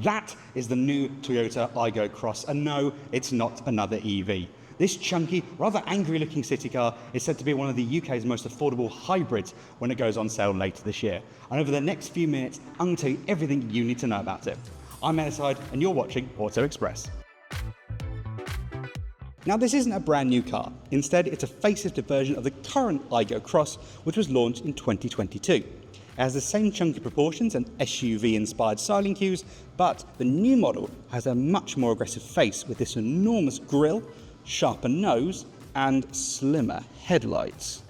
That is the new Toyota Aygo Cross, and no, it's not another EV. This chunky, rather angry-looking city car is said to be one of the UK's most affordable hybrids when it goes on sale later this year. And over the next few minutes, I'm going to tell you everything you need to know about it. I'm Ellis Hyde, and you're watching Auto Express. Now, this isn't a brand new car. Instead, it's a facelifted version of the current Aygo Cross, which was launched in 2022. It has the same chunky proportions and SUV-inspired styling cues, but the new model has a much more aggressive face with this enormous grille, sharper nose and slimmer headlights.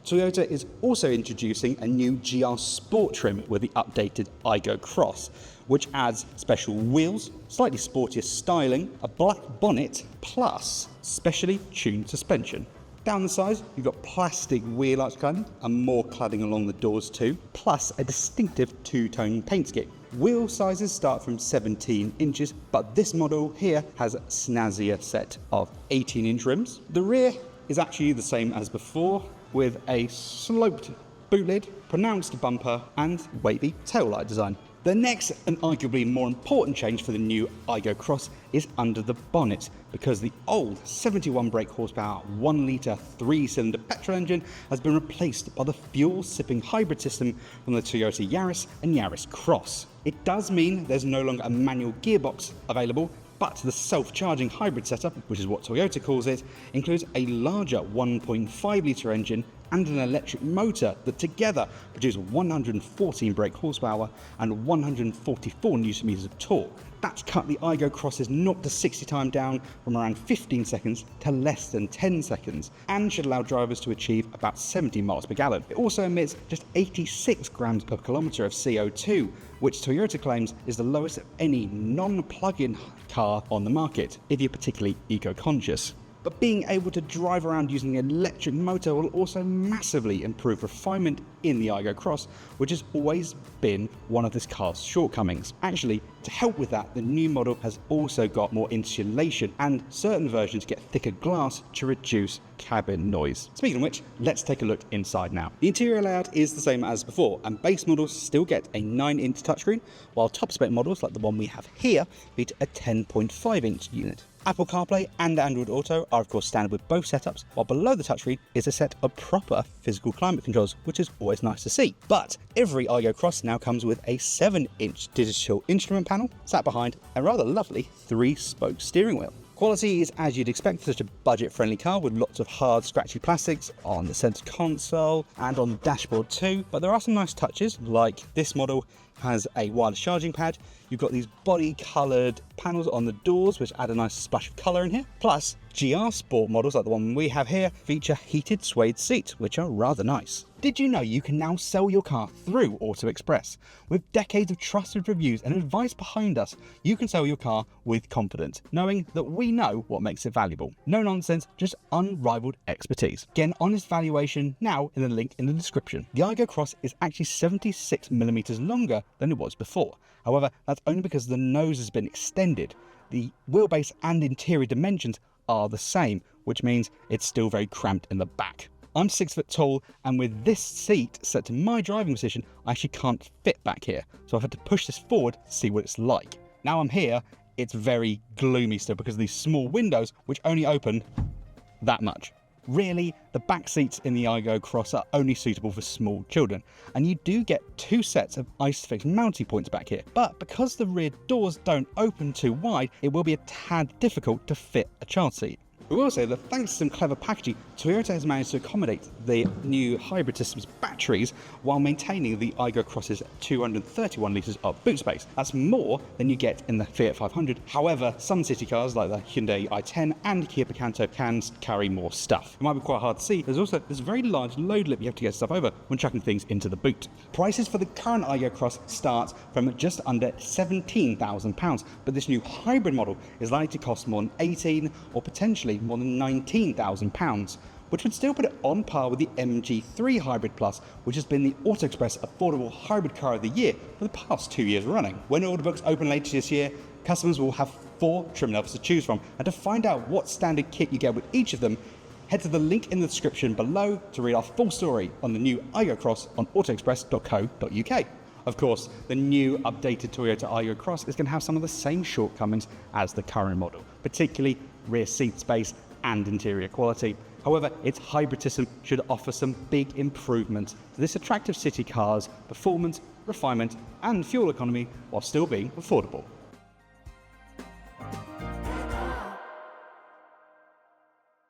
Toyota is also introducing a new GR Sport trim with the updated Aygo Cross, which adds special wheels, slightly sportier styling, a black bonnet, plus specially tuned suspension. Down the sides, you've got plastic wheel arch cladding and more cladding along the doors too, plus a distinctive two-tone paint scheme. Wheel sizes start from 17 inches, but this model here has a snazzier set of 18-inch rims. The rear is actually the same as before, with a sloped boot lid, pronounced bumper, and wavy taillight design. The next and arguably more important change for the new Aygo Cross is under the bonnet, because the old 71 brake horsepower 1 litre 3-cylinder petrol engine has been replaced by the fuel-sipping hybrid system from the Toyota Yaris and Yaris Cross. It does mean there's no longer a manual gearbox available, but the self-charging hybrid setup, which is what Toyota calls it, includes a larger 1.5 litre engine and an electric motor that together produce 114 brake horsepower and 144 newton meters of torque. That's cut the Aygo Cross's 0 to 60 time down from around 15 seconds to less than 10 seconds, and should allow drivers to achieve about 70 miles per gallon. It also emits just 86 grams per kilometre of CO2, which Toyota claims is the lowest of any non-plug-in car on the market, if you're particularly eco-conscious. But being able to drive around using an electric motor will also massively improve refinement in the Aygo Cross, which has always been one of this car's shortcomings. Actually, to help with that, the new model has also got more insulation, and certain versions get thicker glass to reduce cabin noise. Speaking of which, let's take a look inside now. The interior layout is the same as before, and base models still get a 9-inch touchscreen, while top spec models like the one we have here feature a 10.5-inch unit. Apple CarPlay and Android Auto are of course standard with both setups, while below the touchscreen is a set of proper physical climate controls, which is always nice to see. But every Aygo Cross now comes with a 7-inch digital instrument panel, sat behind a rather lovely 3-spoke steering wheel. Quality is as you'd expect for such a budget-friendly car, with lots of hard, scratchy plastics on the centre console and on the dashboard too, but there are some nice touches, like this model has a wireless charging pad. You've got these body-coloured panels on the doors, which add a nice splash of colour in here. Plus, GR Sport models like the one we have here feature heated suede seats, which are rather nice. Did you know you can now sell your car through Auto Express? With decades of trusted reviews and advice behind us, you can sell your car with confidence, knowing that we know what makes it valuable. No nonsense, just unrivaled expertise. Get an honest valuation now in the link in the description. The Aygo Cross is actually 76mm longer than it was before. However, that's only because the nose has been extended. The wheelbase and interior dimensions are the same, which means it's still very cramped in the back. I'm 6 foot tall, and with this seat set to my driving position, I actually can't fit back here. So I've had to push this forward to see what it's like. Now I'm here, it's very gloomy still because of these small windows, which only open that much. Really, the back seats in the Aygo Cross are only suitable for small children, and you do get 2 sets of ISOFIX mounting points back here. But because the rear doors don't open too wide, it will be a tad difficult to fit a child seat. We will say that thanks to some clever packaging, Toyota has managed to accommodate the new hybrid system's batteries while maintaining the Aygo Cross's 231 litres of boot space. That's more than you get in the Fiat 500. However, some city cars like the Hyundai i10 and Kia Picanto can carry more stuff. It might be quite hard to see. There's also this very large load lip you have to get stuff over when chucking things into the boot. Prices for the current Aygo Cross start from just under £17,000, but this new hybrid model is likely to cost more than £18,000 or potentially more than £19,000, which would still put it on par with the MG3 Hybrid Plus, which has been the Auto Express Affordable Hybrid Car of the Year for the past 2 years running. When order books open later this year, customers will have 4 trim levels to choose from, and to find out what standard kit you get with each of them, head to the link in the description below to read our full story on the new Aygo Cross on autoexpress.co.uk. Of course, the new updated Toyota Aygo Cross is going to have some of the same shortcomings as the current model, particularly rear seat space and interior quality. However, its hybritism should offer some big improvements to this attractive city car's performance, refinement and fuel economy while still being affordable.